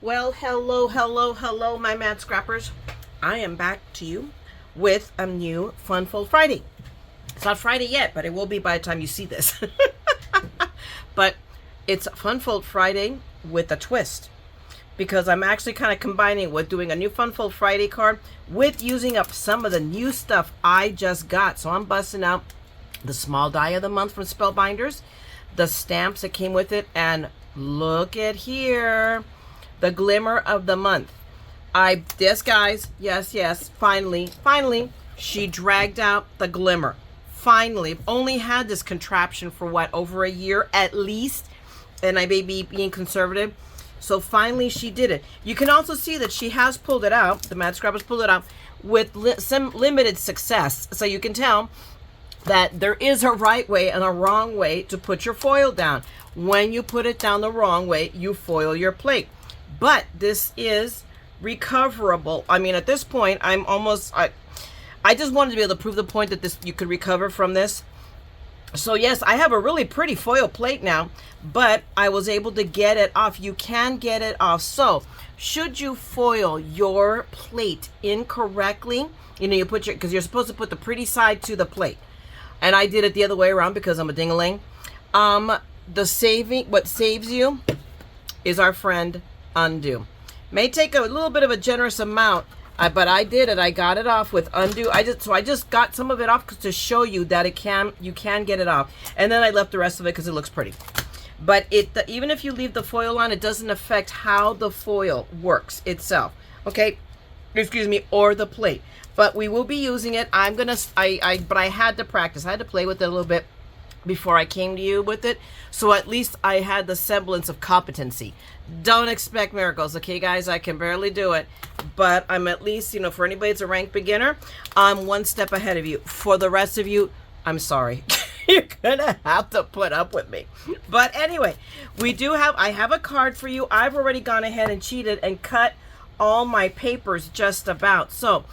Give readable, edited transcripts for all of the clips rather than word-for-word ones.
Well, hello, my mad scrappers. I am back to you with a new Fun Fold Friday. It's not Friday yet, but it will be by the time you see this. But it's Fun Fold Friday with a twist, because I'm actually kind of combining with doing a new Fun Fold Friday card with using up some of the new stuff I just got. So I'm busting out the small die of the month from Spellbinders, the stamps that came with it, and look at here, the Glimmer of the month. Yes guys, yes, finally, she dragged out the Glimmer. Finally, only had this contraption for what, over a year at least, and I may be being conservative. So finally she did it. You can also see that she has pulled it out, the Mad Scrapper's pulled it out with some limited success. So you can tell that there is a right way and a wrong way to put your foil down. When you put it down the wrong way, you foil your plate. But this is recoverable. I mean, at this point, I just wanted to be able to prove the point that this you could recover from this. So yes, I have a really pretty foil plate now, but I was able to get it off. You can get it off. So should you foil your plate incorrectly, you know, you put your, because you're supposed to put the pretty side to the plate, and I did it the other way around because I'm a ding-a-ling. What saves you is our friend undo. May take a little bit of a generous amount, but I did it. I got it off with undo. I just got some of it off to show you that you can get it off, and then I left the rest of it because it looks pretty. But even if you leave the foil on, it doesn't affect how the foil works itself. Okay, excuse me, or the plate. But we will be using it. But I had to practice. I had to play with it a little bit before I came to you with it, so at least I had the semblance of competency. Don't expect miracles, okay guys? I can barely do it, but I'm at least, you know, for anybody that's a rank beginner, I'm one step ahead of you. For the rest of you, I'm sorry. You're gonna have to put up with me. But anyway, I have a card for you. I've already gone ahead and cheated and cut all my papers just about. So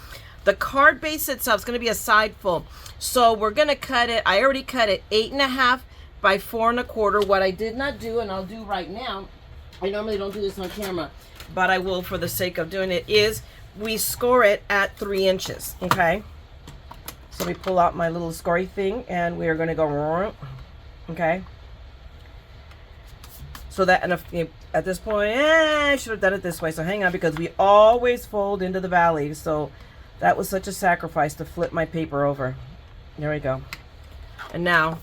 the card base itself is going to be a side fold. So we're going to cut it. I already cut it 8.5 by 4 1/4. What I did not do, and I'll do right now, I normally don't do this on camera, but I will for the sake of doing it, is we score it at 3 inches. Okay. So we pull out my little scoring thing, and we are going to go, okay. So that, and at this point, I should have done it this way. So hang on, because we always fold into the valley. So that was such a sacrifice to flip my paper over. There we go. And now,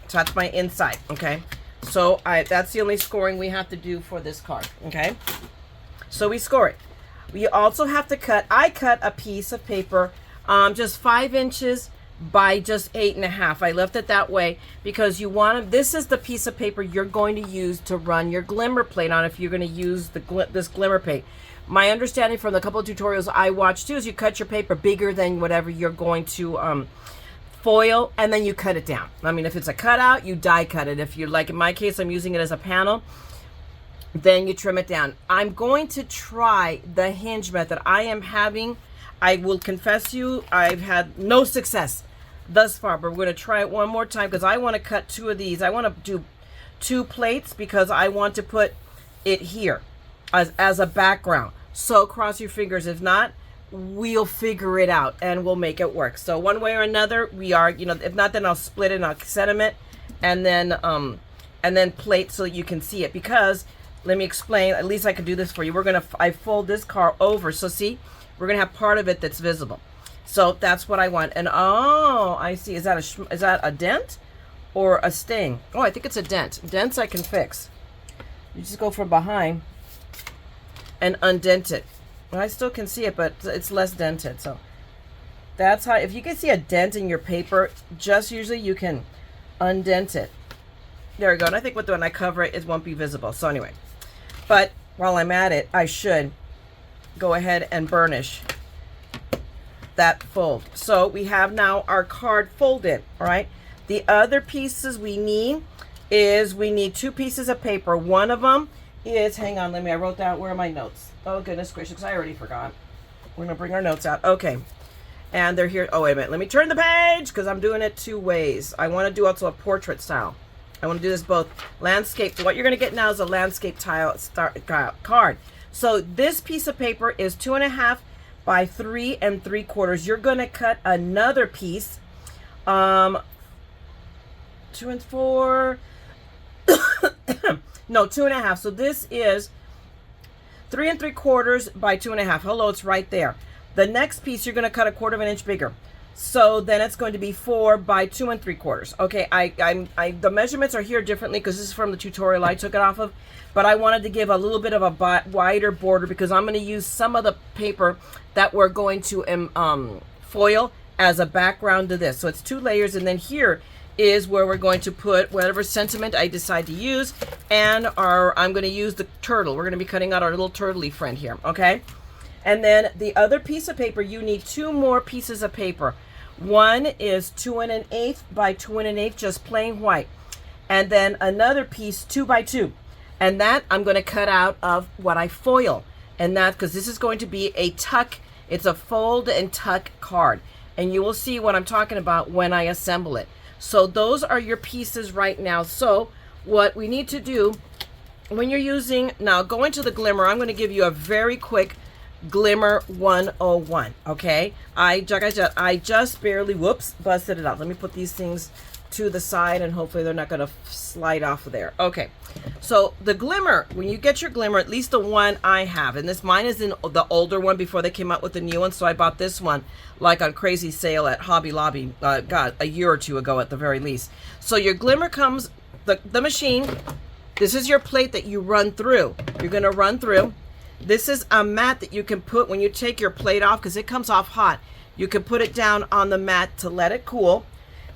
touch my inside, okay? So that's the only scoring we have to do for this card, okay? So we score it. We also have to I cut a piece of paper just 5 inches by just 8.5. I left it that way because this is the piece of paper you're going to use to run your Glimmer plate on if you're going to use this Glimmer plate. My understanding from the couple of tutorials I watched too is you cut your paper bigger than whatever you're going to foil, and then you cut it down. I mean, if it's a cutout, you die cut it. If you like, in my case, I'm using it as a panel, then you trim it down. I'm going to try the hinge method. I will confess to you, I've had no success thus far, but we're going to try it one more time because I want to cut 2 of these. I want to do 2 plates because I want to put it here as a background. So cross your fingers. If not, we'll figure it out and we'll make it work. So one way or another, we are, you know, if not, then I'll split it and I'll sediment and then plate so you can see it. Because let me explain, at least I can do this for you. I fold this card over. So see, we're gonna have part of it that's visible. So that's what I want. And oh, I see. Is that a dent or a sting? Oh, I think it's a dent. Dents I can fix. You just go from behind and undent it. I still can see it, but it's less dented. So that's how, if you can see a dent in your paper, just usually you can undent it. There we go. And I think when I cover it, it won't be visible. So anyway, but while I'm at it, I should go ahead and burnish that fold. So we have now our card folded. All right. The other pieces we need 2 pieces of paper. One of them is, hang on, I wrote down, where are my notes? Oh, goodness gracious, I already forgot. We're going to bring our notes out. Okay. And they're here. Oh, wait a minute. Let me turn the page because I'm doing it 2 ways. I want to do also a portrait style. I want to do this both landscape. So what you're going to get now is a landscape tile card. So this piece of paper is 2.5 by 3 3/4. You're going to cut another piece, 2 and 4, no, 2.5. So this is 3 3/4 by 2.5. Hello, it's right there. The next piece you're going to cut 1/4 inch bigger. So then it's going to be 4 by 2 3/4. Okay, the measurements are here differently because this is from the tutorial I took it off of, but I wanted to give a little bit of a wider border because I'm going to use some of the paper that we're going to foil as a background to this. So it's 2 layers, and then here is where we're going to put whatever sentiment I decide to use, and I'm going to use the turtle. We're going to be cutting out our little turtley friend here, okay? And then the other piece of paper, you need 2 more pieces of paper. One is 2 1/8 by 2 1/8, just plain white. And then another piece, 2 by 2. And that I'm going to cut out of what I foil. And that, because this is going to be a tuck, it's a fold and tuck card. And you will see what I'm talking about when I assemble it. So those are your pieces right now. So what we need to do when you're using, now going to the Glimmer, I'm going to give you a very quick Glimmer 101, okay? I just barely, busted it out. Let me put these things to the side and hopefully they're not going to slide off of there. Okay, so the Glimmer, when you get your Glimmer, at least the one I have, and mine is in the older one before they came out with the new one, so I bought this one like on crazy sale at Hobby Lobby, God, a year or two ago at the very least. So your Glimmer comes, the machine, this is your plate that you run through. You're going to run through. This is a mat that you can put when you take your plate off, because it comes off hot. You can put it down on the mat to let it cool.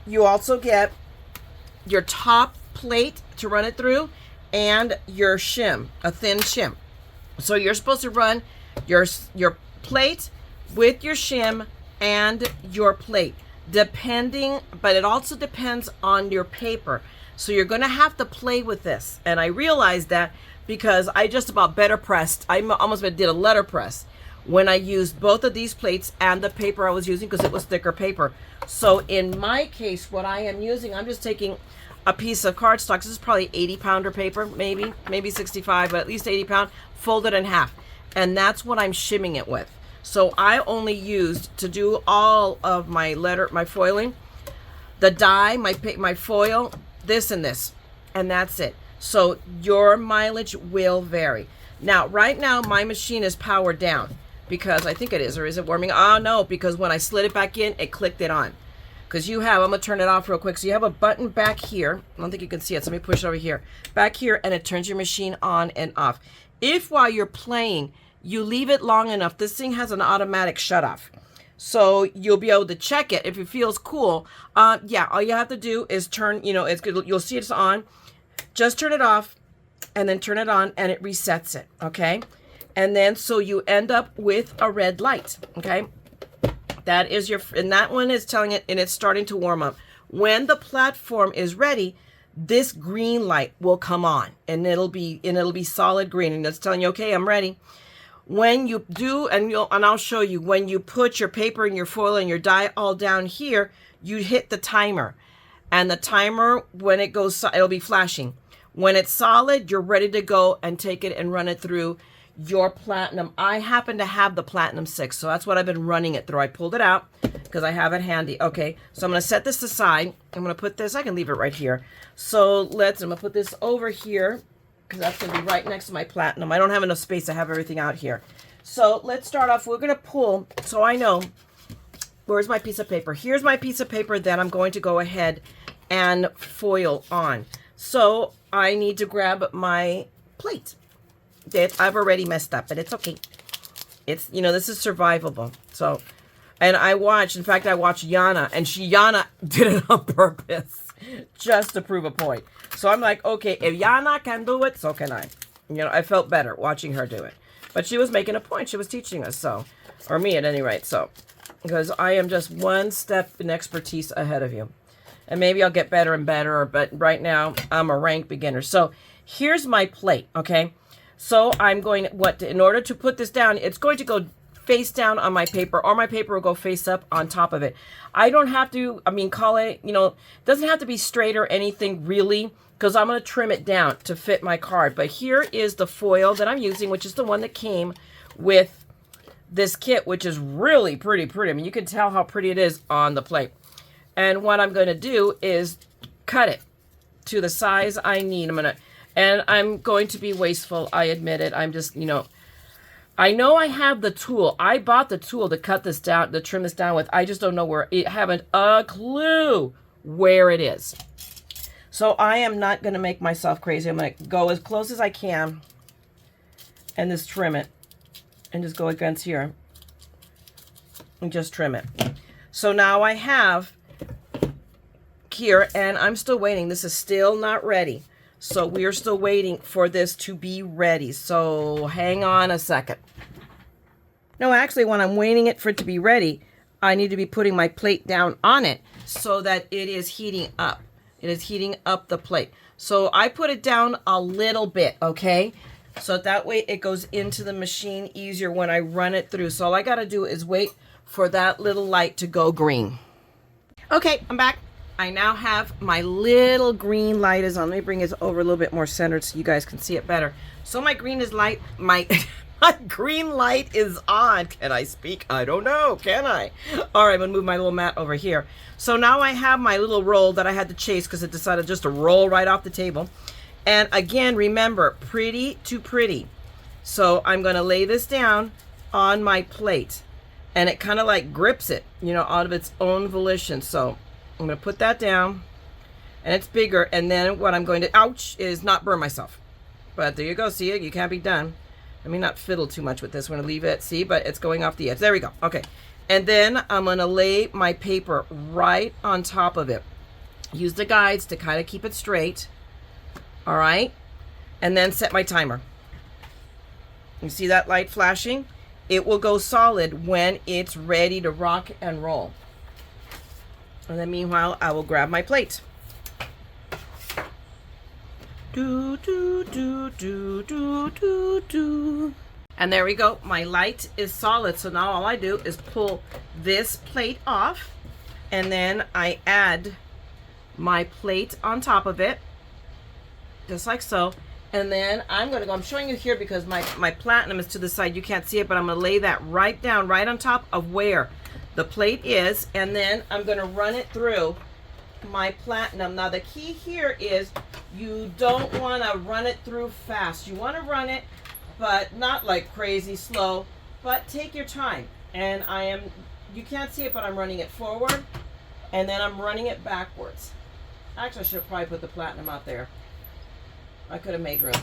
You also get your top plate to run it through and your shim, a thin shim. So you're supposed to run your plate with your shim and your plate, depending, but it also depends on your paper. So you're going to have to play with this. And I realized that because I just about better pressed. I almost did a letter press when I used both of these plates and the paper I was using because it was thicker paper. So in my case, what I am using, I'm just taking a piece of cardstock. This is probably 80 pounder paper, maybe 65, but at least 80 pound, folded in half. And that's what I'm shimming it with. So I only used, to do all of my foiling, the die, my foil, this and this, and that's it. So your mileage will vary. Now, right now, my machine is powered down because I think it is, or is it warming? Oh, no, because when I slid it back in, it clicked it on. Because you have, I'm going to turn it off real quick. So you have a button back here. I don't think you can see it, so let me push it over here. Back here, and it turns your machine on and off. If while you're playing, you leave it long enough, this thing has an automatic shut off. So you'll be able to check it if it feels cool. Yeah, all you have to do is turn, it's good. You'll see it's on. Just turn it off and then turn it on and it resets it, okay? And then so you end up with a red light, okay? That is and that one is telling it, and it's starting to warm up. When the platform is ready, this green light will come on and it'll be solid green, and it's telling you, okay, I'm ready. When you do, and I'll show you, when you put your paper and your foil and your die all down here, you hit the timer. And the timer, when it goes, it'll be flashing. When it's solid, you're ready to go and take it and run it through your platinum. I happen to have the platinum 6, so that's what I've been running it through. I pulled it out because I have it handy. Okay, so I'm going to set this aside. I'm going to put this, I can leave it right here. So I'm going to put this over here because that's going to be right next to my platinum. I don't have enough space to have everything out here. So let's start off. We're going to pull, so I know, where's my piece of paper? Here's my piece of paper that I'm going to go ahead and foil on. So I need to grab my plate that I've already messed up, but it's okay. It's, this is survivable. So, and I watched Yana, and Yana did it on purpose just to prove a point. So I'm like, okay, if Yana can do it, so can I. I felt better watching her do it. But she was making a point. She was teaching us, so, or me at any rate, so. Because I am just one step in expertise ahead of you. And maybe I'll get better and better, but right now I'm a rank beginner. So here's my plate, okay? So I'm going, in order to put this down, it's going to go face down on my paper, or my paper will go face up on top of it. I don't have to, call it, it doesn't have to be straight or anything really. because I'm going to trim it down to fit my card. But here is the foil that I'm using, which is the one that came with this kit, which is really pretty. I mean, you can tell how pretty it is on the plate. And what I'm going to do is cut it to the size I need. I'm going to be wasteful. I admit it. I'm just, I know I have the tool. I bought the tool to cut this down, to trim this down with. I just don't know where. I haven't a clue where it is. So I am not going to make myself crazy. I'm going to go as close as I can and just trim it. And just go against here and just trim it. So now I have here, and I'm still waiting. This is still not ready. So we are still waiting for this to be ready. So hang on a second. No, actually, when I'm waiting for it to be ready, I need to be putting my plate down on it so that it is heating up. It is heating up the plate. So I put it down a little bit, okay? So that way it goes into the machine easier when I run it through. So all I got to do is wait for that little light to go green. Okay, I'm back. I now have my little green light is on. Let me bring it over a little bit more centered so you guys can see it better. So my green is light. My green light is on. Can I speak? I don't know. Can I? All right, I'm going to move my little mat over here. So now I have my little roll that I had to chase because it decided just to roll right off the table. And again, remember, pretty to pretty. So I'm going to lay this down on my plate. And it kind of like grips it, out of its own volition. So I'm going to put that down. And it's bigger. And then what I'm going to, ouch, is not burn myself. But there you go. See it? You can't be done. Let me not fiddle too much with this. I'm going to leave it. See, but it's going off the edge. There we go. Okay. And then I'm going to lay my paper right on top of it. Use the guides to kind of keep it straight. All right. And then set my timer. You see that light flashing? It will go solid when it's ready to rock and roll. And then meanwhile, I will grab my plate. Do, do, do, do, do, do, do. And there we go. My light is solid. So now all I do is pull this plate off. And then I add my plate on top of it. Just like so. And then I'm showing you here because my platinum is to the side. You can't see it, but I'm going to lay that right down, right on top of where the plate is. And then I'm going to run it through my platinum. Now the key here is you don't want to run it through fast. You want to run it, but not like crazy slow, but take your time. And you can't see it, but I'm running it forward and then I'm running it backwards. Actually, I should have probably put the platinum out there. I could have made room,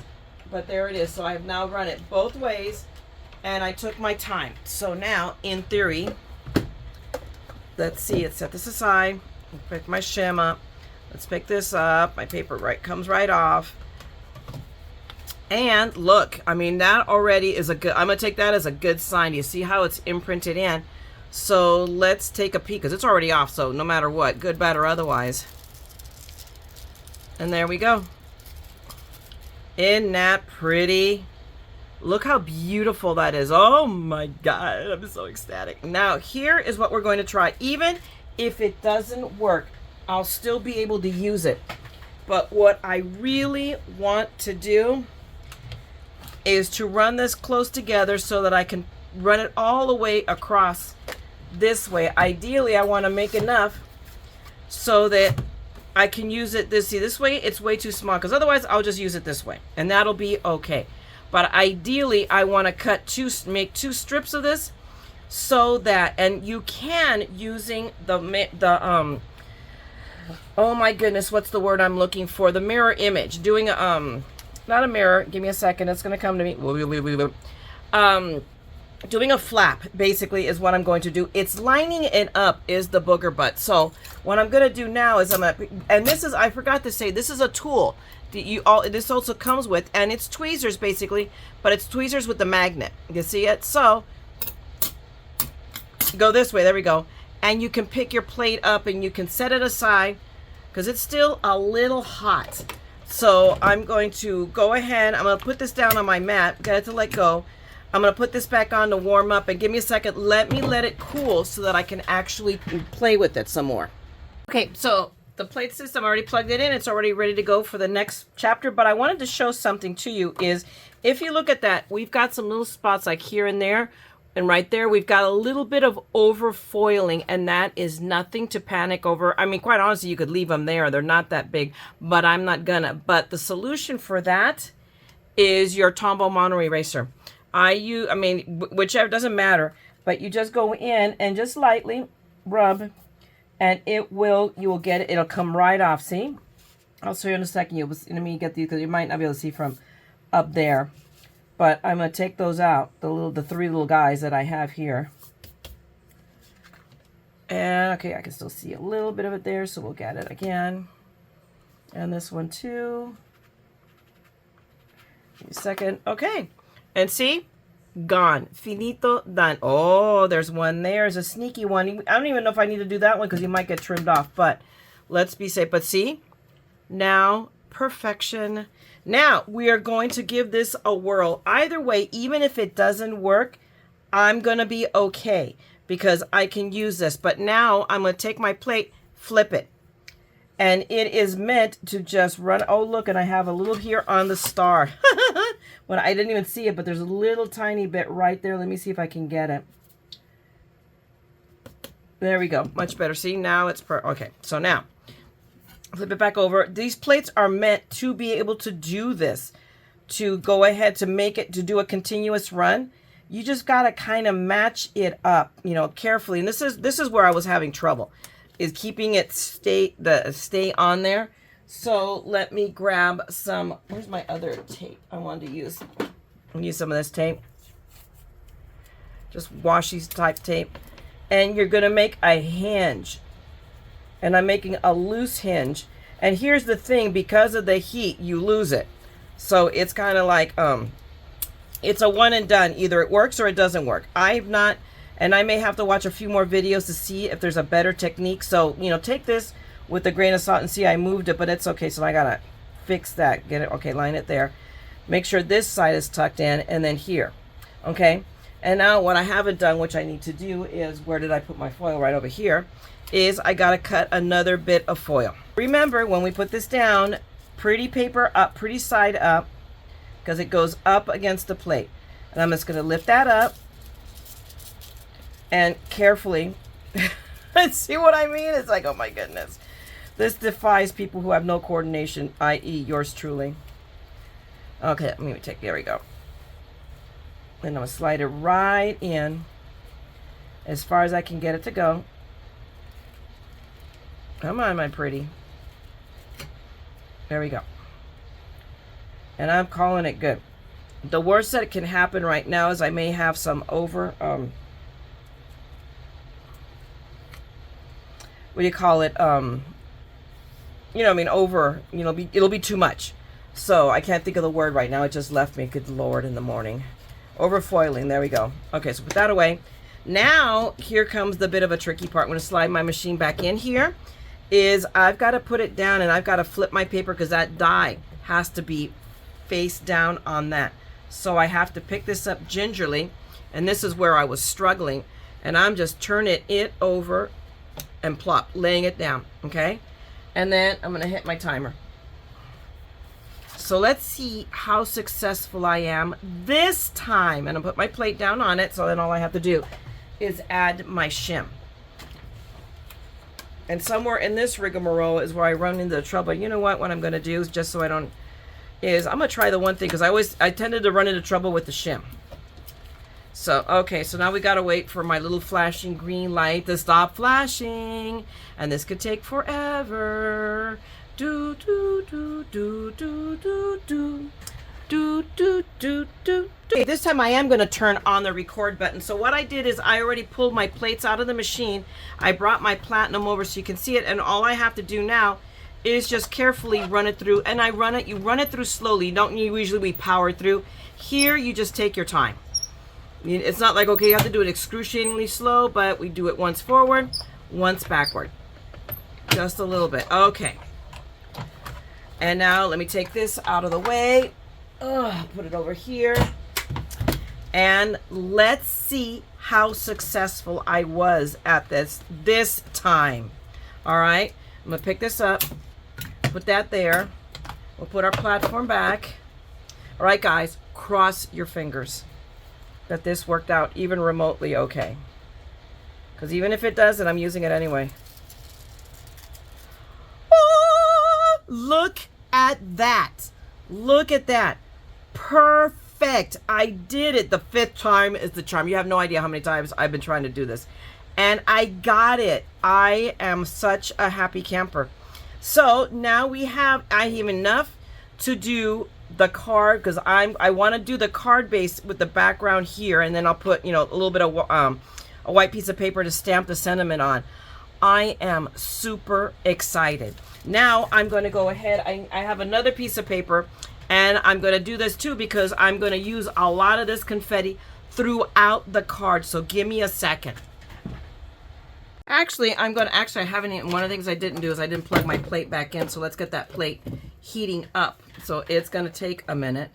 but there it is. So I've now run it both ways and I took my time. So now in theory, let's see, let's set this aside. Pick my shim up. Let's pick this up. My paper comes right off. And look, I mean, that already is I'm going to take that as a good sign. You see how it's imprinted in? So let's take a peek because it's already off. So no matter what, good, bad, or otherwise. And there we go. Isn't that pretty? Look how beautiful that is. Oh my God, I'm so ecstatic. Now here is what we're going to try. Even if it doesn't work, I'll still be able to use it. But what I really want to do is to run this close together so that I can run it all the way across this way. Ideally, I want to make enough so that I can use it this way. It's way too small because otherwise I'll just use it this way and that'll be okay. But ideally I want to make two strips of this so that, and you can using the oh my goodness, what's the word I'm looking for? The mirror image, doing not a mirror, give me a second, it's gonna come to me. Doing a flap basically is what I'm going to do. It's lining it up is the booger butt. So what I'm gonna do now is and this is, I forgot to say, this is a tool that this also comes with, and it's tweezers basically, but it's tweezers with the magnet. You see it? So go this way, there we go. And you can pick your plate up and you can set it aside because it's still a little hot. So I'm going to go ahead, I'm gonna put this down on my mat, get it to let go. I'm going to put this back on to warm up and give me a second. Let me let it cool so that I can actually play with it some more. Okay, so the plate system, I already plugged it in. It's already ready to go for the next chapter. But I wanted to show something to you is, if you look at that, we've got some little spots like here and there. And right there, we've got a little bit of over foiling, and that is nothing to panic over. I mean, quite honestly, you could leave them there. They're not that big, but I'm not gonna. But the solution for that is your Tombow mono eraser. I mean, whichever, doesn't matter. But you just go in and just lightly rub, and you will get it. It'll come right off. See? I'll show you in a second. Let me get these because you might not be able to see from up there. But I'm going to take those out, the three little guys that I have here. And, okay, I can still see a little bit of it there, so we'll get it again. And this one too. Give me a second. Okay. And see? Gone. Finito, done. Oh, there's one there. There's a sneaky one. I don't even know if I need to do that one because he might get trimmed off. But let's be safe. But see? Now, perfection. Now, we are going to give this a whirl. Either way, even if it doesn't work, I'm going to be okay because I can use this. But now, I'm going to take my plate, flip it. And it is meant to just run. Oh, look, and I have a little here on the star. When I didn't even see it, but there's a little tiny bit right there. Let me see if I can get it. There we go. Much better. See, now it's okay. So now, flip it back over. These plates are meant to be able to do this, to go ahead to make it, to do a continuous run. You just got to kind of match it up, you know, carefully. And this is where I was having trouble, is keeping it stay on there. So let me grab some, where's my other tape I wanted to use? I'll use some of this tape. Just washi type tape. And you're going to make a hinge. And I'm making a loose hinge. And here's the thing, because of the heat, you lose it. So it's kind of like, it's a one and done. Either it works or it doesn't work. I've not, and I may have to watch a few more videos to see if there's a better technique. So, you know, take this with a grain of salt and see I moved it, but it's okay. So I got to fix that. Get it. Okay, line it there. Make sure this side is tucked in and then here. Okay. And now what I haven't done, which I need to do, is where did I put my foil? Right over here. Is I got to cut another bit of foil. Remember, when we put this down, pretty paper up, pretty side up, because it goes up against the plate. And I'm just going to lift that up and carefully, see what I mean? It's like, oh my goodness. This defies people who have no coordination, i.e. yours truly. Okay, let me take, there we go. And I'm going to slide it right in as far as I can get it to go. Come on, my pretty. There we go. And I'm calling it good. The worst that can happen right now is I may have some over, what do you call it? You know, I mean, over, you know, it'll be too much. So I can't think of the word right now. It just left me. Good Lord, in the morning. Overfoiling. There we go. Okay, so put that away. Now, here comes the bit of a tricky part. I'm going to slide my machine back in here. Is I've got to put it down and I've got to flip my paper because that die has to be face down on that. So I have to pick this up gingerly. And this is where I was struggling. And I'm just turning it over and plop, laying it down. Okay. And then I'm going to hit my timer. So let's see how successful I am this time. And I'll put my plate down on it. So then all I have to do is add my shim. And somewhere in this rigmarole is where I run into the trouble. You know what I'm going to do is, just so I don't, is I'm going to try the one thing, because I tended to run into trouble with the shim. So, okay, so now we got to wait for my little flashing green light to stop flashing. And this could take forever. Do, do, do, do, do, do, do. Do, do, do, do. Okay, this time I am going to turn on the record button. So what I did is I already pulled my plates out of the machine. I brought my platinum over so you can see it. And all I have to do now is just carefully run it through. And you run it through slowly. Usually we power through. Here, you just take your time. It's not like, okay, you have to do it excruciatingly slow, but we do it once forward, once backward. Just a little bit. Okay. And now let me take this out of the way. Put it over here. And let's see how successful I was at this time. All right. I'm gonna pick this up, put that there. We'll put our platform back. All right, guys, cross your fingers that this worked out even remotely okay. Because even if it doesn't, I'm using it anyway. Oh, look at that. Look at that. Perfect. I did it. The 5th time is the charm. You have no idea how many times I've been trying to do this. And I got it. I am such a happy camper. So now I have enough to do the card, because I want to do the card base with the background here, and then I'll put, you know, a little bit of a white piece of paper to stamp the sentiment on. I am super excited. Now I'm going to go ahead. I have another piece of paper, and I'm going to do this too because I'm going to use a lot of this confetti throughout the card. So give me a second. Actually, I haven't even, one of the things I didn't do is I didn't plug my plate back in. So let's get that plate heating up. So it's going to take a minute.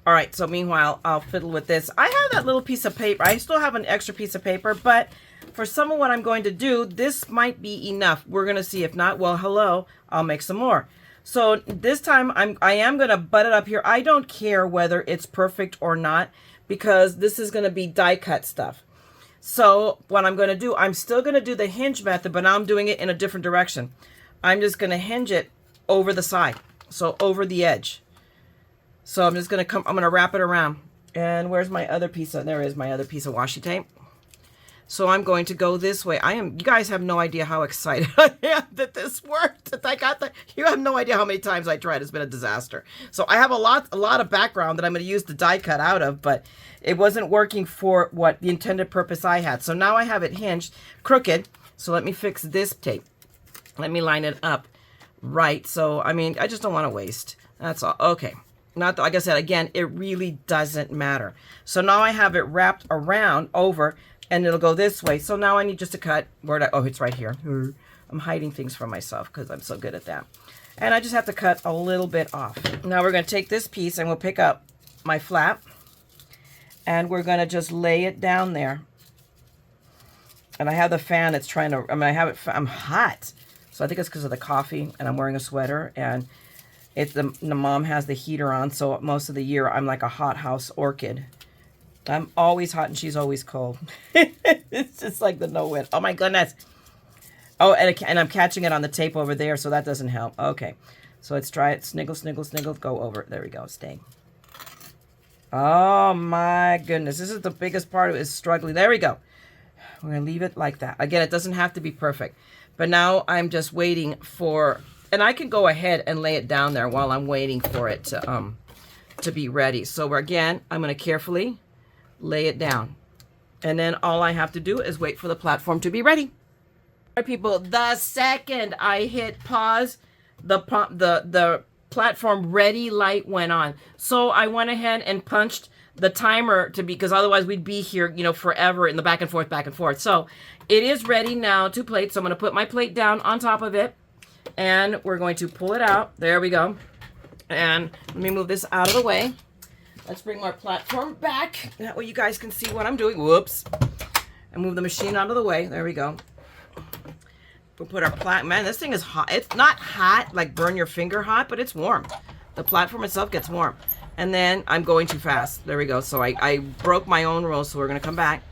All right, so meanwhile, I'll fiddle with this. I have that little piece of paper. I still have an extra piece of paper, but for some of what I'm going to do, this might be enough. We're going to see. If not, well, hello, I'll make some more. So this time, I am going to butt it up here. I don't care whether it's perfect or not, because this is going to be die cut stuff. So what I'm going to do, I'm still going to do the hinge method, but now I'm doing it in a different direction. I'm just going to hinge it over the side, so over the edge. So I'm just going to I'm going to wrap it around. And where's my other piece of, there is my other piece of washi tape. So I'm going to go this way. You guys have no idea how excited I am that this worked. That I got that. You have no idea how many times I tried. It's been a disaster. So I have a lot of background that I'm going to use the die cut out of, but it wasn't working for what the intended purpose I had. So now I have it hinged crooked. So let me fix this tape. Let me line it up right. So, I mean, I just don't want to waste. That's all. Okay. Not like I said, again, it really doesn't matter. So now I have it wrapped around over, and it'll go this way. So now I need just to cut. Oh, it's right here. I'm hiding things from myself because I'm so good at that. And I just have to cut a little bit off. Now we're going to take this piece and we'll pick up my flap. And we're going to just lay it down there. And I have the fan that's trying to, I'm hot. So I think it's because of the coffee, and I'm wearing a sweater. And the mom has the heater on. So most of the year I'm like a hothouse orchid. I'm always hot and she's always cold. It's just like the no win. Oh my goodness. Oh, and I'm catching it on the tape over there, so that doesn't help. Okay. So let's try it. Sniggle, sniggle, sniggle. Go over. There we go. Stay. Oh my goodness. This is the biggest part of it, is struggling. There we go. We're going to leave it like that. Again, it doesn't have to be perfect. But now I'm just waiting for, and I can go ahead and lay it down there while I'm waiting for it to be ready. So again, I'm going to carefully lay it down. And then all I have to do is wait for the platform to be ready. All right, people, the second I hit pause, the platform ready light went on. So I went ahead and punched the timer because otherwise we'd be here, you know, forever in the back and forth, back and forth. So it is ready now to plate. So I'm going to put my plate down on top of it, and we're going to pull it out. There we go. And let me move this out of the way. Let's bring our platform back. That way you guys can see what I'm doing. Whoops. And move the machine out of the way. There we go. We'll put our man, this thing is hot. It's not hot, like burn your finger hot, but it's warm. The platform itself gets warm. And then I'm going too fast. There we go. So I broke my own rules, so we're going to come back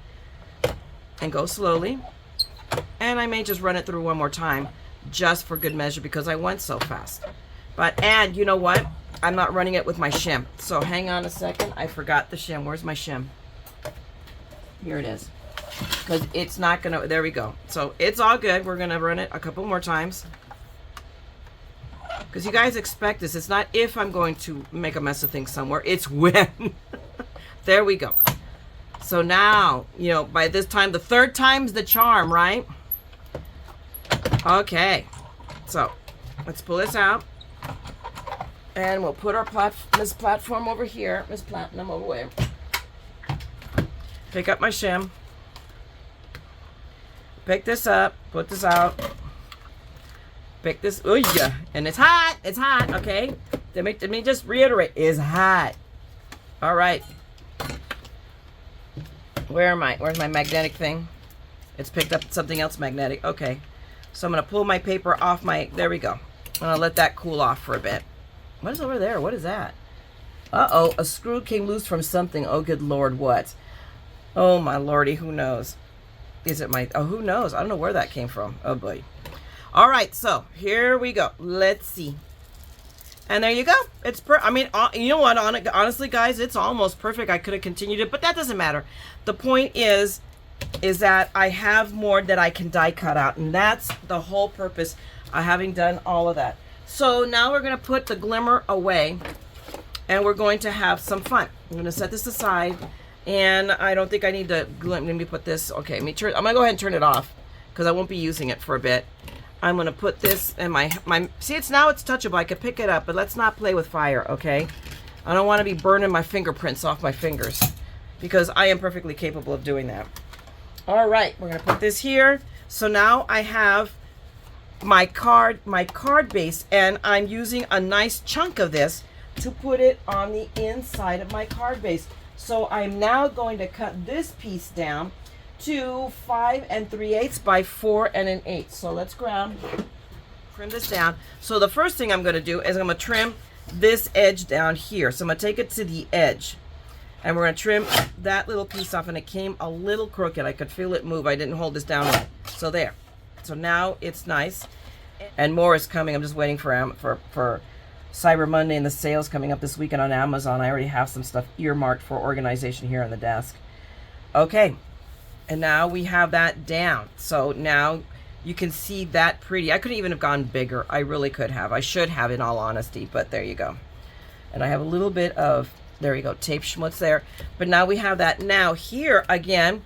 and go slowly. And I may just run it through one more time just for good measure because I went so fast. And you know what? I'm not running it with my shim. So hang on a second. I forgot the shim. Where's my shim? Here it is. Because it's not going to, there we go. So it's all good. We're going to run it a couple more times. Because you guys expect this. It's not if I'm going to make a mess of things somewhere. It's when. There we go. So now, you know, by this time, the third time's the charm, right? Okay. So let's pull this out. And we'll put our Miss Platform over here. Miss Platinum over there. Pick up my shim. Pick this up. Put this out. Pick this. Oh yeah. And it's hot. It's hot. Okay. Let me just reiterate. It's hot. All right. Where am I? Where's my magnetic thing? It's picked up something else magnetic. Okay. So I'm going to pull my paper off my, there we go. I'm going to let that cool off for a bit. What is over there? What is that? Uh-oh, a screw came loose from something. Oh, good Lord, what? Oh, my Lordy, who knows? Is it my, oh, who knows? I don't know where that came from. Oh, boy. All right, so here we go. Let's see. And there you go. It's I mean, you know what? Honestly, guys, it's almost perfect. I could have continued it, but that doesn't matter. The point is that I have more that I can die cut out, and that's the whole purpose of having done all of that. So now we're going to put the Glimmer away, and we're going to have some fun. I'm going to set this aside, and I don't think I need to, let me put this, okay, I'm going to go ahead and turn it off, because I won't be using it for a bit. I'm going to put this in my, see, it's touchable. I could pick it up, but let's not play with fire, okay? I don't want to be burning my fingerprints off my fingers, because I am perfectly capable of doing that. All right, we're going to put this here. So now I have my card base, and I'm using a nice chunk of this to put it on the inside of my card base. So I'm now going to cut this piece down to 5 3/8 by 4 1/8. So let's trim this down. So the first thing I'm going to do is I'm going to trim this edge down here. So I'm going to take it to the edge, and we're going to trim that little piece off, and it came a little crooked. I could feel it move. I didn't hold this down right. So there. So now it's nice, and more is coming. I'm just waiting for Cyber Monday and the sales coming up this weekend on Amazon. I already have some stuff earmarked for organization here on the desk. Okay. And now we have that down. So now you can see that pretty. I couldn't even have gone bigger. I really could have. I should have, in all honesty, but there you go. And I have a little bit of, there you go, tape schmutz there. But now we have that. Now here again,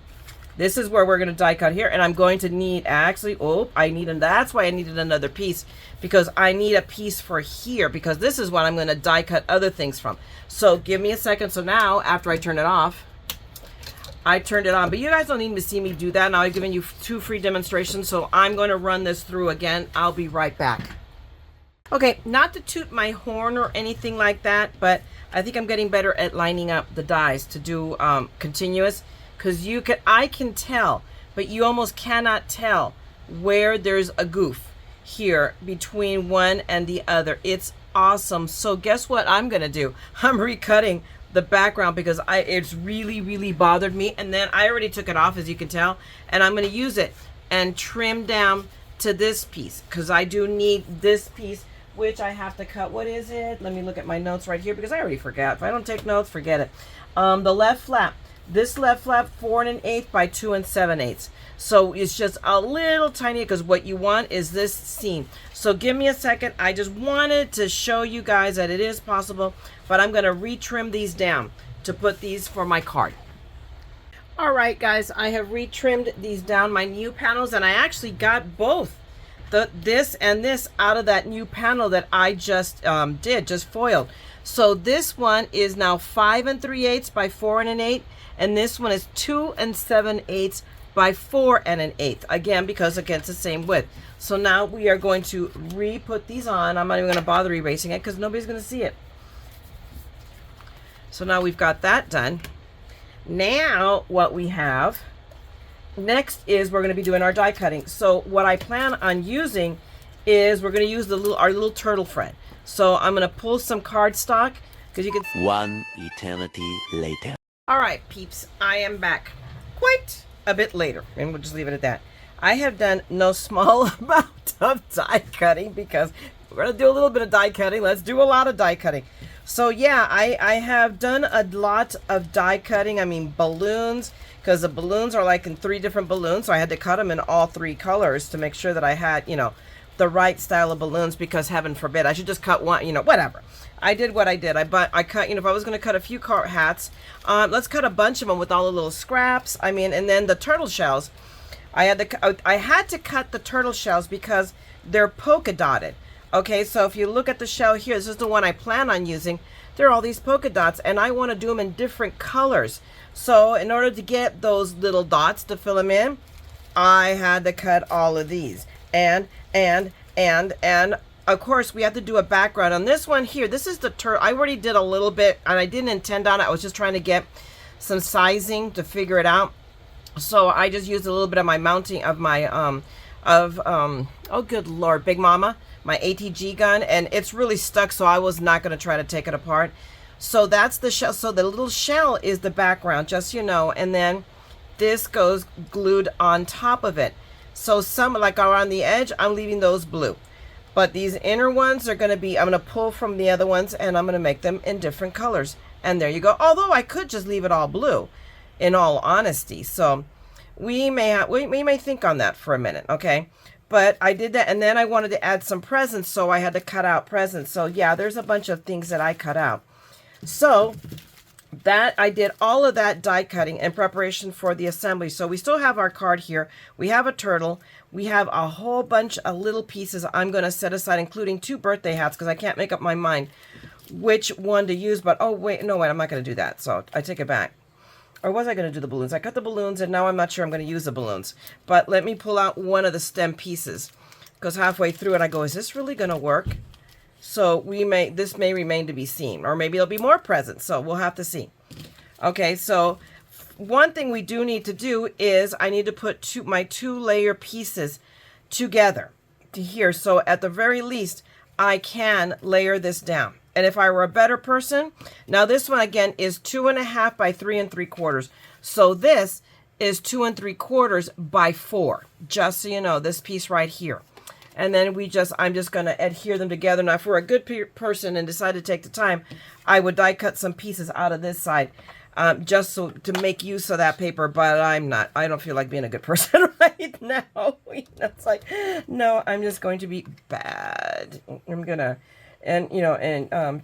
this is where we're going to die cut here. And I'm going to need, actually, that's why I needed another piece, because I need a piece for here, because this is what I'm going to die cut other things from. So give me a second. So now, after I turn it off, I turned it on, but you guys don't need to see me do that. Now I've given you 2 free demonstrations, so I'm going to run this through again. I'll be right back. Okay, not to toot my horn or anything like that, but I think I'm getting better at lining up the dies to do continuous, because I can tell, but you almost cannot tell where there's a goof here between one and the other. It's awesome. So guess what I'm going to do? I'm recutting the background because it's really bothered me, and then I already took it off, as you can tell, and I'm going to use it and trim down to this piece, because I do need this piece, which I have to cut. What is it? Let me look at my notes right here, because I already forgot. If I don't take notes, forget it. The left flap, this left flap, 4 1/8 by 2 7/8. So it's just a little tiny, because what you want is this seam. So give me a second. I just wanted to show you guys that it is possible, but I'm going to retrim these down to put these for my card. All right, guys, I have retrimmed these down, my new panels, and I actually got both this and this out of that new panel that I just just foiled. So this one is now 5 3/8 by 4 1/8, and this one is 2 7/8 by 4 1/8, again, because it's the same width. So now we are going to re-put these on. I'm not even going to bother erasing it, because nobody's going to see it. So now we've got that done. Now what we have next is we're going to be doing our die cutting. So what I plan on using is we're going to use our little turtle thread. So I'm going to pull some cardstock, because you can. One eternity later. All right, peeps, I am back quite a bit later, and we'll just leave it at that. I have done no small amount of die cutting, because we're going to do a little bit of die cutting. Let's do a lot of die cutting. So yeah, I have done a lot of die cutting. I mean, balloons, because the balloons are like in 3 different balloons, so I had to cut them in all 3 colors to make sure that I had, the right style of balloons, because heaven forbid I should just cut one, whatever. I did what I did. I cut, if I was going to cut a few hats, let's cut a bunch of them with all the little scraps. I mean, and then the turtle shells, I had to cut the turtle shells because they're polka dotted. Okay, so if you look at the shell here, this is the one I plan on using. There are all these polka dots, and I want to do them in different colors. So in order to get those little dots to fill them in, I had to cut all of these. And of course, we have to do a background on this one here. This is the turtle. I already did a little bit, and I didn't intend on it. I was just trying to get some sizing to figure it out. So I just used a little bit of my mounting of my of, oh good Lord, Big Mama, my ATG gun, and it's really stuck, so I was not going to try to take it apart. So that's the shell. So the little shell is the background, just so you know, and then this goes glued on top of it. So some, like around the edge, I'm leaving those blue. But these inner ones are going to be, I'm going to pull from the other ones, and I'm going to make them in different colors. And there you go. Although I could just leave it all blue, in all honesty. So we may think on that for a minute, okay? But I did that, and then I wanted to add some presents, so I had to cut out presents. So yeah, there's a bunch of things that I cut out. So that I did all of that die cutting in preparation for the assembly. So we still have our card here. We have a turtle. We have a whole bunch of little pieces I'm going to set aside, including 2 birthday hats, because I can't make up my mind which one to use. But oh wait, no wait, I'm not going to do that. So I take it back. Or was I going to do the balloons? I cut the balloons, and now I'm not sure I'm going to use the balloons. But let me pull out one of the stem pieces, because halfway through it I go, is this really going to work? So this may remain to be seen, or maybe there'll be more presents. So we'll have to see. Okay, so one thing we do need to do is I need to put my 2 layer pieces together to here. So at the very least, I can layer this down. And if I were a better person, now this one again is 2.5 by 3 3/4. So this is 2 3/4 by 4. Just so you know, this piece right here. And then I'm just going to adhere them together. Now, if we're a good person and decide to take the time, I would die cut some pieces out of this side just so to make use of that paper. But I'm not. I don't feel like being a good person right now. It's like, no, I'm just going to be bad. I'm going to,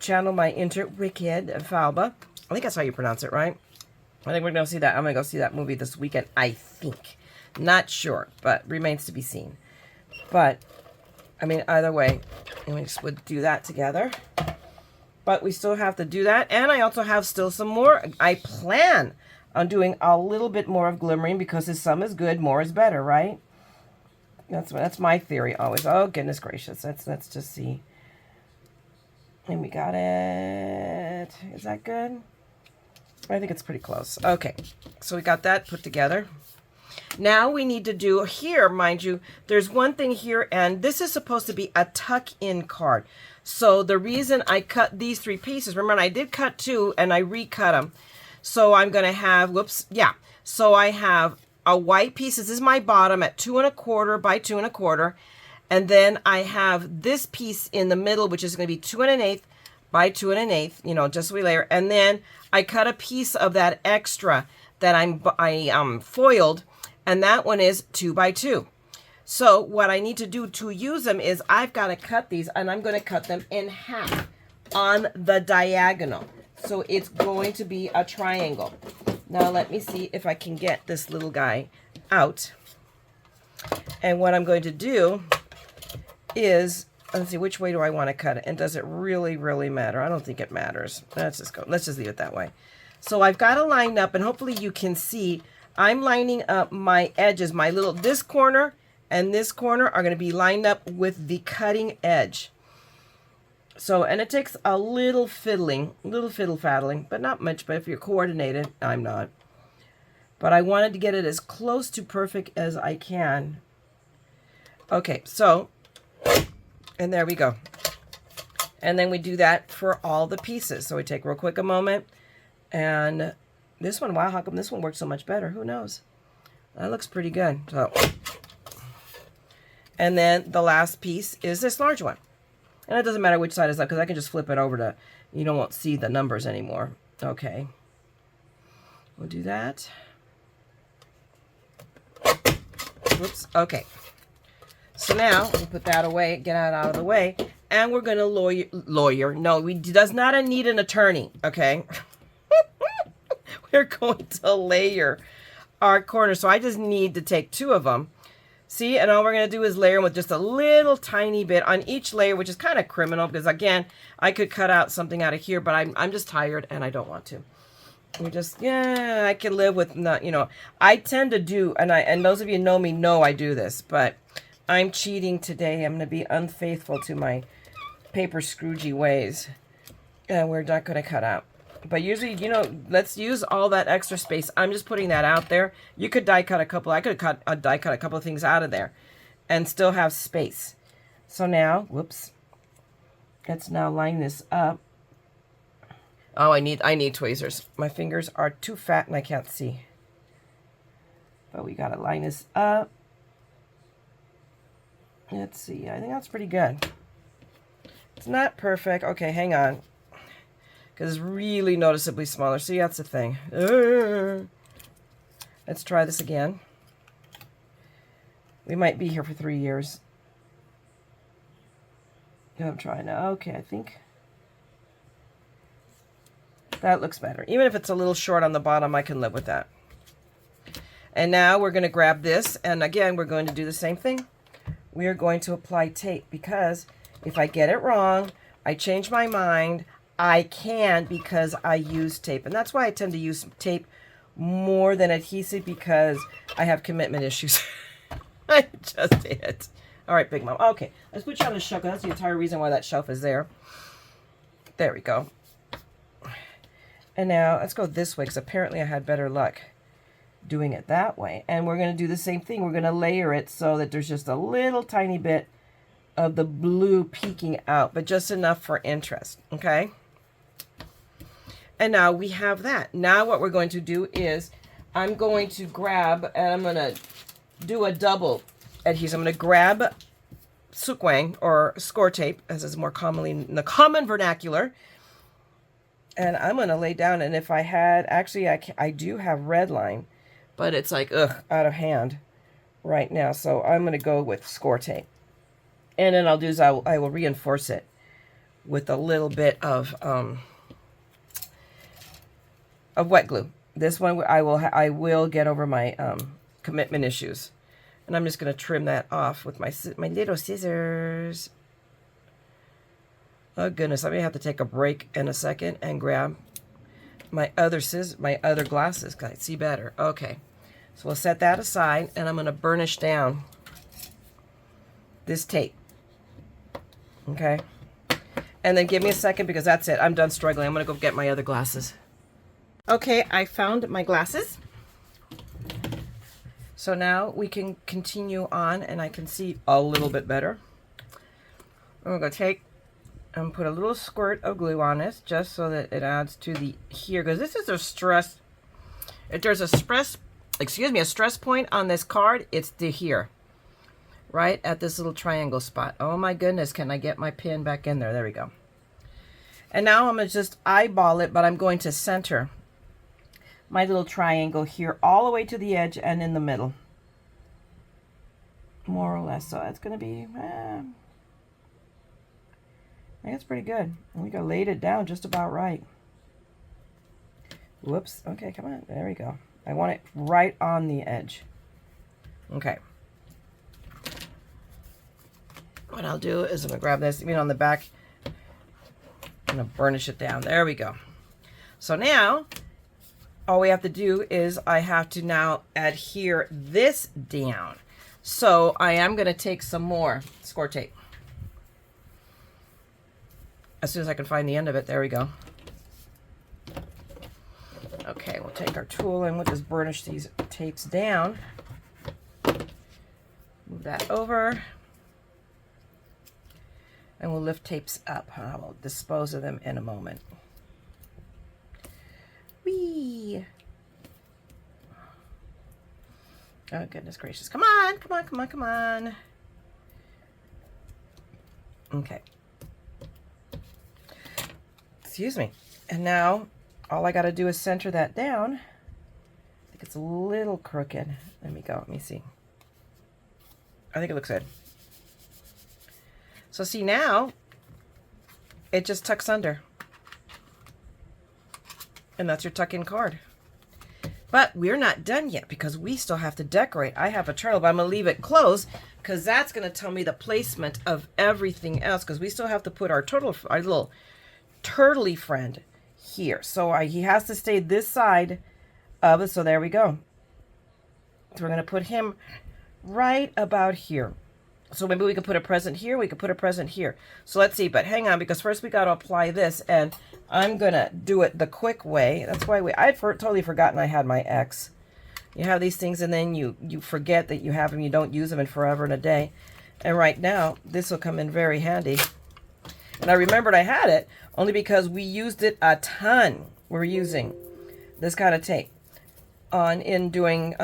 channel my inner wicked Falba. I think that's how you pronounce it, right? I think we're going to see that. I'm going to go see that movie this weekend, I think. Not sure, but remains to be seen. But I mean, either way, we just would do that together. But we still have to do that. And I also have still some more. I plan on doing a little bit more of glimmering, because if some is good, more is better, right? That's my theory always. Oh, goodness gracious. Let's just see. And we got it. Is that good? I think it's pretty close. Okay. So we got that put together. Now we need to do here, mind you, there's one thing here, and this is supposed to be a tuck-in card. So the reason I cut these 3 pieces, remember I did cut 2 and I recut them. So I'm going to have, so I have a white piece. This is my bottom at 2 1/4 by 2 1/4. And then I have this piece in the middle, which is going to be 2 1/8 by 2 1/8, just so we layer. And then I cut a piece of that extra that I foiled, and that one is 2 by 2. So what I need to do to use them is I've got to cut these, and I'm going to cut them in half on the diagonal. So it's going to be a triangle. Now let me see if I can get this little guy out. And what I'm going to do is, let's see, which way do I want to cut it? And does it really, really matter? I don't think it matters. Let's just leave it that way. So I've got it lined up, and hopefully you can see I'm lining up my edges. This corner and this corner are going to be lined up with the cutting edge. So, and it takes a little fiddle-faddling, but not much. But if you're coordinated, I'm not. But I wanted to get it as close to perfect as I can. Okay, so, and there we go. And then we do that for all the pieces. So we take real quick a moment. And this one, wow, how come this one works so much better? Who knows? That looks pretty good. So, and then the last piece is this large one. And it doesn't matter which side is up, because I can just flip it over to, you won't see the numbers anymore. Okay. We'll do that. Whoops. Okay. So now we put that away, get that out of the way, and we're going to lawyer. No, we does not need an attorney, okay? We're going to layer our corners. So I just need to take 2 of them. See, and all we're going to do is layer them with just a little tiny bit on each layer, which is kind of criminal because, again, I could cut out something out of here, but I'm just tired and I don't want to. We just, yeah, I can live with not, I tend to do, and those of you who know me know I do this, but I'm cheating today. I'm going to be unfaithful to my paper scroogey ways, and we're not going to cut out. But usually, let's use all that extra space. I'm just putting that out there. You could die cut a couple. I could die cut a couple of things out of there. and still have space. So now, whoops, let's now line this up. Oh, I need tweezers. My fingers are too fat and I can't see. But we gotta line this up. Let's see, I think that's pretty good. It's not perfect. Okay, hang on. Because it's really noticeably smaller. See, that's the thing. Let's try this again. We might be here for 3 years. I'm trying now. Okay, I think that looks better. Even if it's a little short on the bottom, I can live with that. And now we're going to grab this, and again, we're going to do the same thing. We are going to apply tape, because if I get it wrong, I change my mind, I can, because I use tape. And that's why I tend to use tape more than adhesive, because I have commitment issues. I just did. All right, Big Mom. Okay, let's put you on the shelf. That's the entire reason why that shelf is there. There we go. And now let's go this way, because apparently I had better luck doing it that way. And we're going to do the same thing. We're going to layer it so that there's just a little tiny bit of the blue peeking out, but just enough for interest. Okay. And now we have that. Now what we're going to do is I'm going to grab, and I'm going to do a double adhesive. I'm going to grab sukwang, or score tape, as is more commonly in the common vernacular. And I'm going to lay down, and if I had, actually I do have red line, but it's like, out of hand right now. So I'm going to go with score tape. And then I'll do is I will reinforce it with a little bit of wet glue. This one I will get over my commitment issues. And I'm just going to trim that off with my little scissors. Oh goodness, I may have to take a break in a second and grab my other glasses. Can I see better? Okay, so we'll set that aside, and I'm going to burnish down this tape. Okay, and then give me a second, because that's it. I'm done struggling. I'm going to go get my other glasses. Okay, I found my glasses. So now we can continue on, and I can see a little bit better. I'm going to take and put a little squirt of glue on this, just so that it adds to the here, because this is a stress. If there's a stress point on this card, it's the here, right at this little triangle spot. Oh my goodness, can I get my pin back in there? There we go. And now I'm going to just eyeball it, but I'm going to center my little triangle here all the way to the edge and in the middle, more or less. So it's going to be, I think it's pretty good. I think I laid it down just about right. Whoops. Okay, come on. There we go. I want it right on the edge. Okay. What I'll do is I'm going to grab this, on the back. I'm going to burnish it down. There we go. So now, all we have to do is I have to now adhere this down. So I am going to take some more score tape. As soon as I can find the end of it, there we go. Okay, we'll take our tool and we'll just burnish these tapes down. Move that over. And we'll lift tapes up. I will dispose of them in a moment. Whee! Oh, goodness gracious. Come on, come on, come on, come on. Okay. Excuse me. And now all I got to do is center that down. I think it's a little crooked. Let me go. Let me see. I think it looks good. So see, now it just tucks under. And that's your tuck-in card. But we're not done yet, because we still have to decorate. I have a turtle, but I'm going to leave it closed, because that's going to tell me the placement of everything else, because we still have to put our little turtley friend here. So he has to stay this side of it. So there we go. So we're going to put him right about here. So maybe we could put a present here. We could put a present here. So let's see. But hang on, because first we got to apply this, and I'm going to do it the quick way. That's why I'd totally forgotten I had my X. You have these things and then you forget that you have them. You don't use them in forever and a day. And right now, this will come in very handy. And I remembered I had it only because we used it a ton. We're using this kind of tape in doing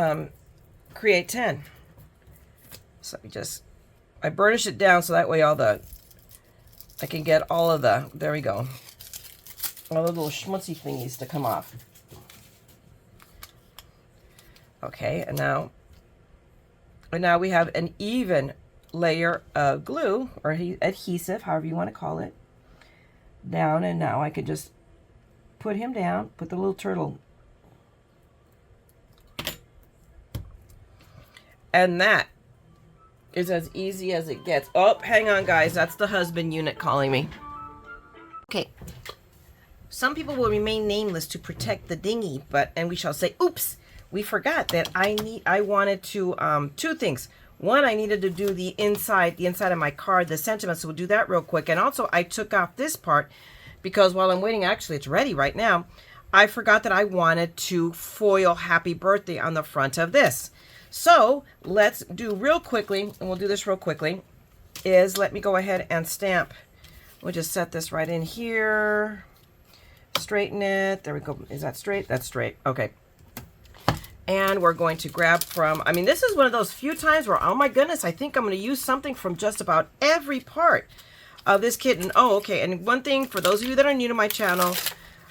Create 10. So I burnish it down so that way I can get all of the, there we go, all the little schmutzy thingies to come off. Okay, and now we have an even layer of glue or adhesive, however you want to call it, down. And now I could just put him down, put the little turtle. And that is as easy as it gets. Oh, hang on, guys. That's the husband unit calling me. Okay. Some people will remain nameless to protect the dinghy, and we shall say, oops, we forgot that I wanted to, two things. One, I needed to do the inside of my card, the sentiments, so we'll do that real quick. And also, I took off this part because while I'm waiting, actually, it's ready right now, I forgot that I wanted to foil happy birthday on the front of this. So let's do real quickly, and we'll do this real quickly, is let me go ahead and stamp. We'll just set this right in here, straighten it. There we go. Is that straight? That's straight. Okay. And we're going to grab from, I mean, this is one of those few times where, oh my goodness, I think I'm going to use something from just about every part of this kitten. Oh, okay. And one thing, for those of you that are new to my channel,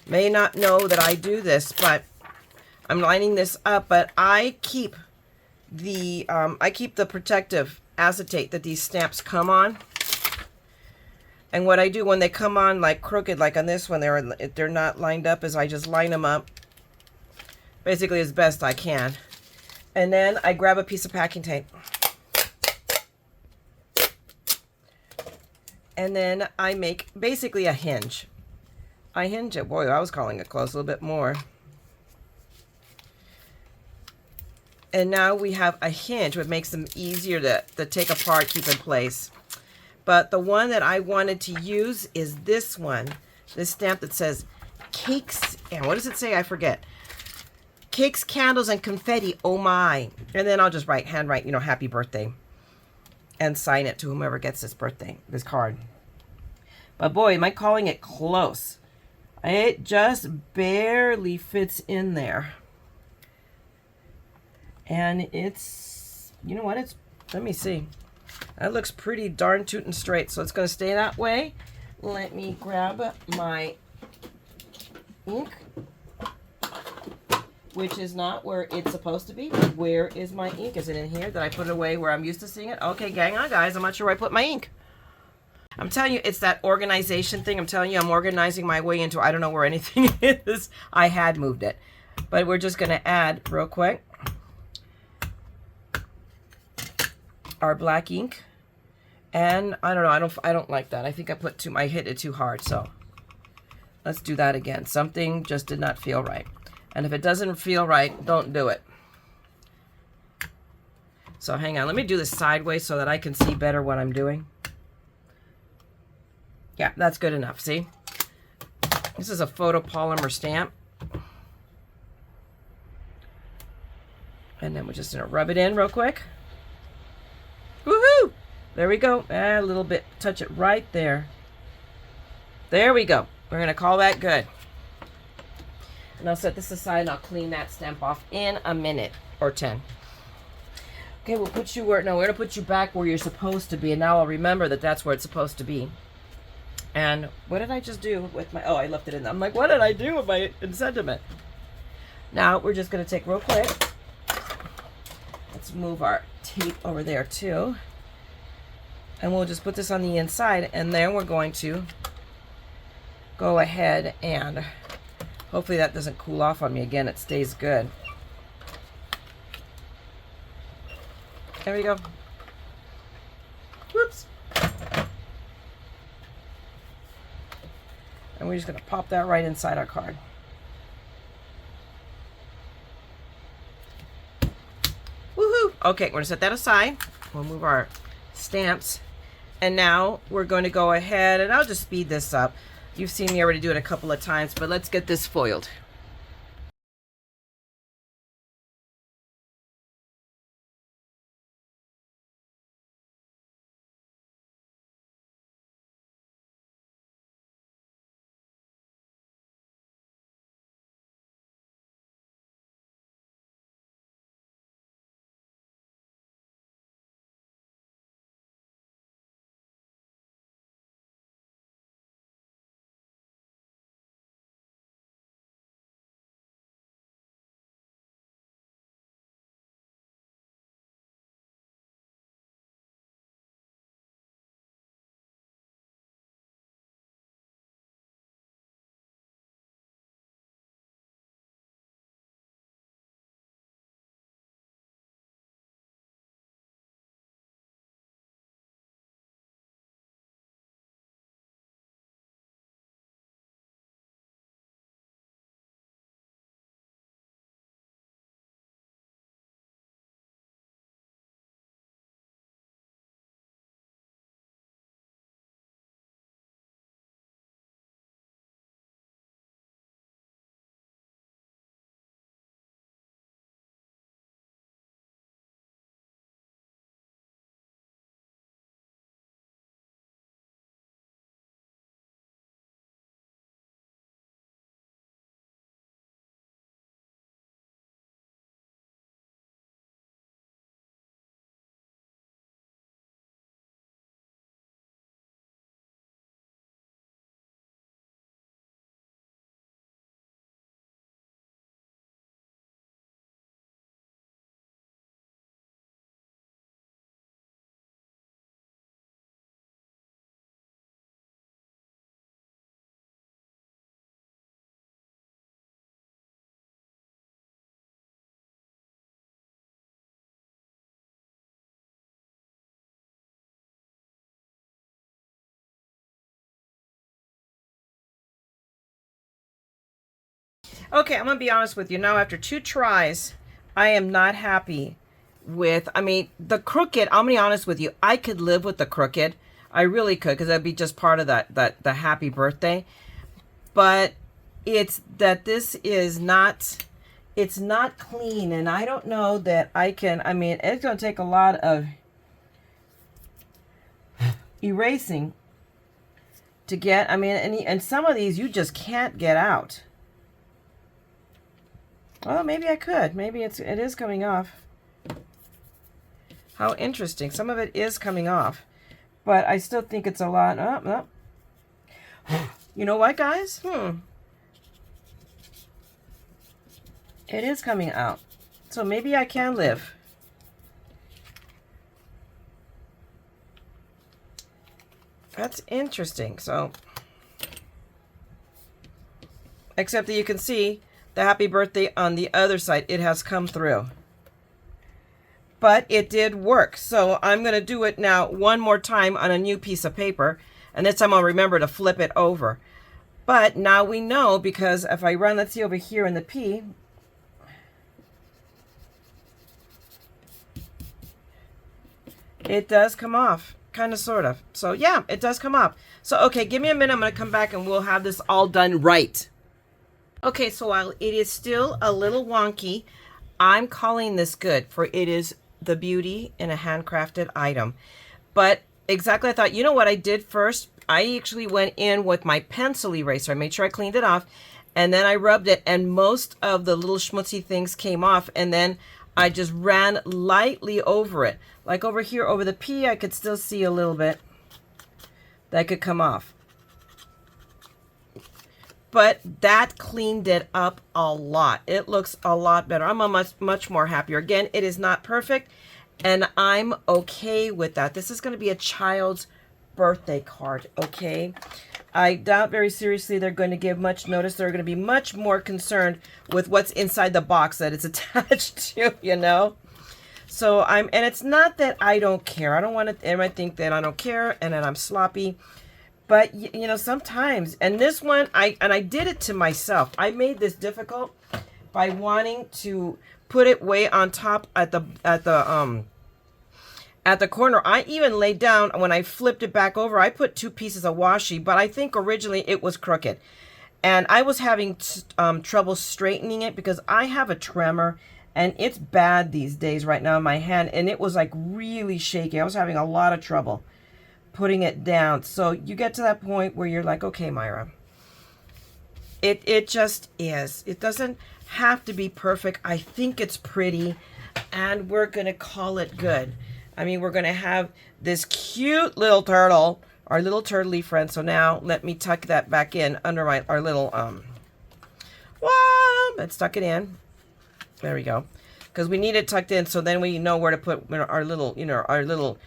may not know that I do this, but I'm lining this up, but I keep the protective acetate that these stamps come on. And what I do when they come on like crooked, like on this one, they're not lined up, is I just line them up basically as best I can. And then I grab a piece of packing tape. And then I make basically a hinge. I hinge it. Boy, I was calling it close a little bit more. And now we have a hinge, which makes them easier to take apart, keep in place. But the one that I wanted to use is this one. This stamp that says cakes, and what does it say? I forget. Cakes, candles, and confetti, oh my. And then I'll just handwrite, happy birthday. And sign it to whomever gets this card. But boy, am I calling it close. It just barely fits in there. And it's, you know what, let me see. That looks pretty darn tootin' straight, so it's going to stay that way. Let me grab my ink, which is not where it's supposed to be. Where is my ink? Is it in here? Did I put it away where I'm used to seeing it? Okay, gang on, guys. I'm not sure where I put my ink. I'm telling you, it's that organization thing. I'm telling you, I'm organizing my way into, I don't know where anything is. I had moved it. But we're just going to add, real quick, our black ink. And I don't know, I don't like that. I think I hit it too hard, so let's do that again. Something just did not feel right. And if it doesn't feel right, don't do it. So hang on, let me do this sideways so that I can see better what I'm doing. Yeah, that's good enough, see? This is a photopolymer stamp. And then we're just gonna rub it in real quick. Woohoo! There we go. Add a little bit, touch it right there. There we go. We're gonna call that good. And I'll set this aside and I'll clean that stamp off in a minute or 10. Okay, we'll put you we're gonna put you back where you're supposed to be, and now I'll remember that that's where it's supposed to be. And what did I just do with my, I left it in there. I'm like, what did I do with my sentiment? Now we're just gonna take real quick. Let's move our tape over there too. And we'll just put this on the inside, and then we're going to go ahead and hopefully that doesn't cool off on me again. It stays good. There we go. Whoops. And we're just going to pop that right inside our card. Woohoo! Okay, we're going to set that aside. We'll move our stamps. And now we're going to go ahead, and I'll just speed this up. You've seen me already do it a couple of times, but let's get this foiled. Okay, I'm going to be honest with you. Now, after 2 tries, I am not happy with, I mean, the crooked, I'm going to be honest with you. I could live with the crooked. I really could, because that'd be just part of the happy birthday. But it's that this is not, it's not clean, and I don't know that I can, I mean, it's going to take a lot of erasing to get, I mean, and some of these you just can't get out. Well, maybe I could. Maybe it is coming off. How interesting. Some of it is coming off, but I still think it's a lot. Oh, oh. You know what, guys? It is coming out. So maybe I can live. That's interesting. So, except that you can see the happy birthday on the other side. It has come through. But it did work. So I'm going to do it now one more time on a new piece of paper. And this time I'll remember to flip it over. But now we know, because if I run, let's see over here in the P. It does come off. Kind of, sort of. So yeah, it does come off. So okay, give me a minute. I'm going to come back and we'll have this all done right. Okay, so while it is still a little wonky, I'm calling this good, for it is the beauty in a handcrafted item. But exactly, I thought, you know what I did first? I actually went in with my pencil eraser. I made sure I cleaned it off, and then I rubbed it, and most of the little schmutzy things came off, and then I just ran lightly over it. Like over here, over the P, I could still see a little bit that could come off. But that cleaned it up a lot. It looks a lot better. I'm a much more happier. Again, it is not perfect, and I'm okay with that. This is going to be a child's birthday card, okay? I doubt very seriously they're going to give much notice. They're going to be much more concerned with what's inside the box that it's attached to, you know? So and it's not that I don't care. I don't want anyone to think that I don't care and that I'm sloppy. But, you know, sometimes, and this one, I did it to myself. I made this difficult by wanting to put it way on top at the corner. I even laid down, when I flipped it back over, I put 2 pieces of washi, but I think originally it was crooked. And I was having trouble straightening it because I have a tremor, and it's bad these days right now in my hand, and it was like really shaky. I was having a lot of trouble putting it down. So you get to that point where you're like, okay, Myra, it just is. It doesn't have to be perfect. I think it's pretty, and we're gonna call it good. I mean, we're gonna have this cute little turtle, our little turtley friend. So now let me tuck that back in under our little let's tuck it in. There we go, because we need it tucked in, so then we know where to put our little, our little.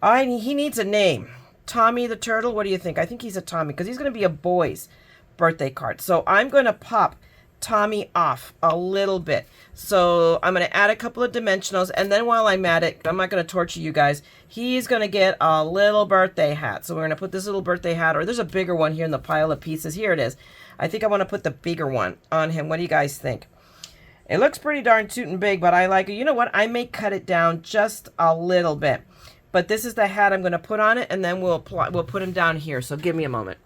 He needs a name. Tommy the turtle. What do you think? I think he's a Tommy, because he's going to be a boy's birthday card. So I'm going to pop Tommy off a little bit. So I'm going to add a couple of dimensionals, and then while I'm at it, I'm not going to torture you guys. He's going to get a little birthday hat. So we're going to put this little birthday hat, or there's a bigger one here in the pile of pieces. Here it is. I think I want to put the bigger one on him. What do you guys think? It looks pretty darn tootin' big, but I like it. You know what? I may cut it down just a little bit. But this is the hat I'm going to put on it, and then we'll put him down here. So give me a moment.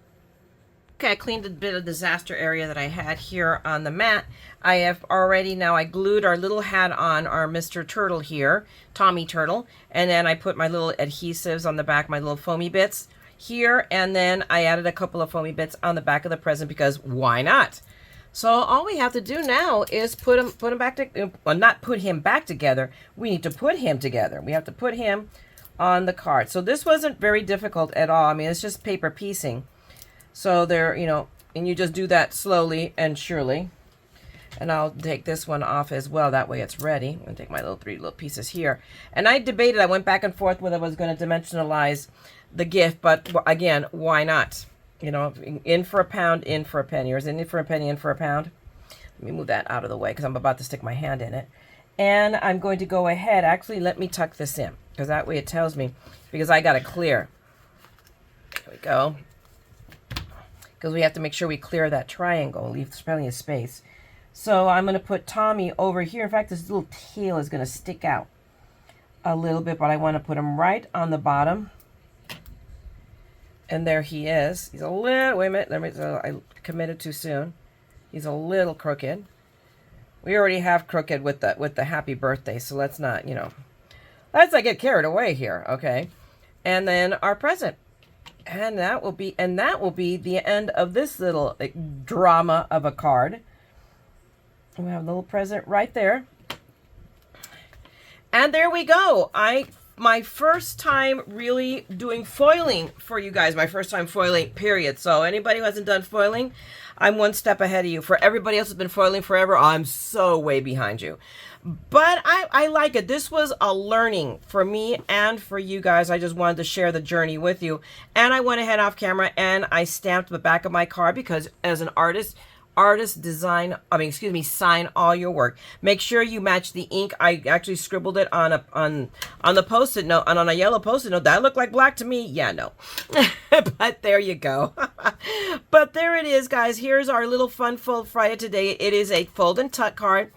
Okay, I cleaned a bit of disaster area that I had here on the mat. I have already, now I glued our little hat on our Mr. Turtle here, Tommy Turtle. And then I put my little adhesives on the back, my little foamy bits here. And then I added a couple of foamy bits on the back of the present, because why not? So all we have to do now is put him back to, well, not put him back together. We need to put him together. We have to put him on the card. So this wasn't very difficult at all. I mean, it's just paper piecing. So there, and you just do that slowly and surely. And I'll take this one off as well. That way it's ready. I'm going to take my 3 little pieces here. And I debated, I went back and forth whether I was going to dimensionalize the gift. But again, why not? In for a pound, in for a penny. Or is it in for a penny, in for a pound? Let me move that out of the way, because I'm about to stick my hand in it. And I'm going to go ahead. Actually, let me tuck this in, because that way it tells me, because I got to clear. There we go. because we have to make sure we clear that triangle, leave plenty of space. So I'm going to put Tommy over here. In fact, this little tail is going to stick out a little bit, but I want to put him right on the bottom. And there he is. He's a little, wait a minute, I committed too soon. He's a little crooked. We already have crooked with the happy birthday, so let's not, let's not get carried away here, okay? And then our present. And that will be the end of this little drama of a card. We have a little present right there. And there we go. My first time really doing foiling for you guys. My first time foiling, period. So anybody who hasn't done foiling, I'm one step ahead of you. For everybody else who's been foiling forever, I'm so way behind you. But I like it. This was a learning for me and for you guys. I just wanted to share the journey with you. And I went ahead off camera and I stamped the back of my card because as an artist sign all your work. Make sure you match the ink. I actually scribbled it on the Post-it note, and on a yellow Post-it note. That looked like black to me. Yeah, no. But there you go. But there it is, guys. Here's our little fun Fold Friday today. It is a fold and tuck card.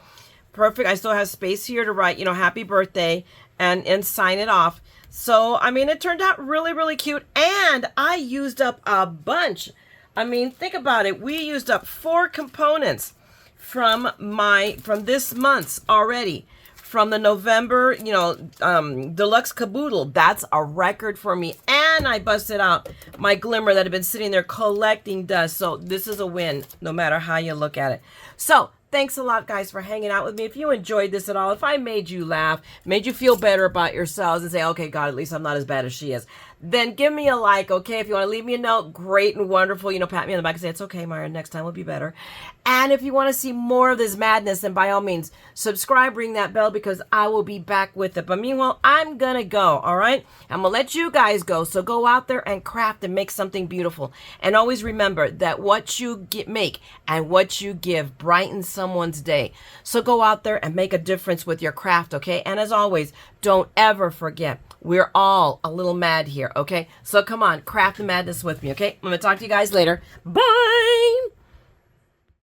Perfect. I still have space here to write, happy birthday and sign it off. So, I mean, it turned out really, really cute. And I used up a bunch. I mean, think about it. We used up 4 components from this month's already. From the November, deluxe caboodle. That's a record for me. And I busted out my Glimmer that had been sitting there collecting dust. So this is a win, no matter how you look at it. So thanks a lot, guys, for hanging out with me. If you enjoyed this at all, if I made you laugh, made you feel better about yourselves and say, okay, God, at least I'm not as bad as she is, then give me a like, okay? If you want to leave me a note, great and wonderful. Pat me on the back and say, it's okay, Myra, next time will be better. And if you want to see more of this madness, then by all means, subscribe, ring that bell, because I will be back with it. But meanwhile, I'm going to go, all right? I'm going to let you guys go. So go out there and craft and make something beautiful. And always remember that what you make and what you give brightens someone's day. So go out there and make a difference with your craft, okay? And as always, don't ever forget, we're all a little mad here, okay? So come on, craft the madness with me, okay? I'm going to talk to you guys later. Bye!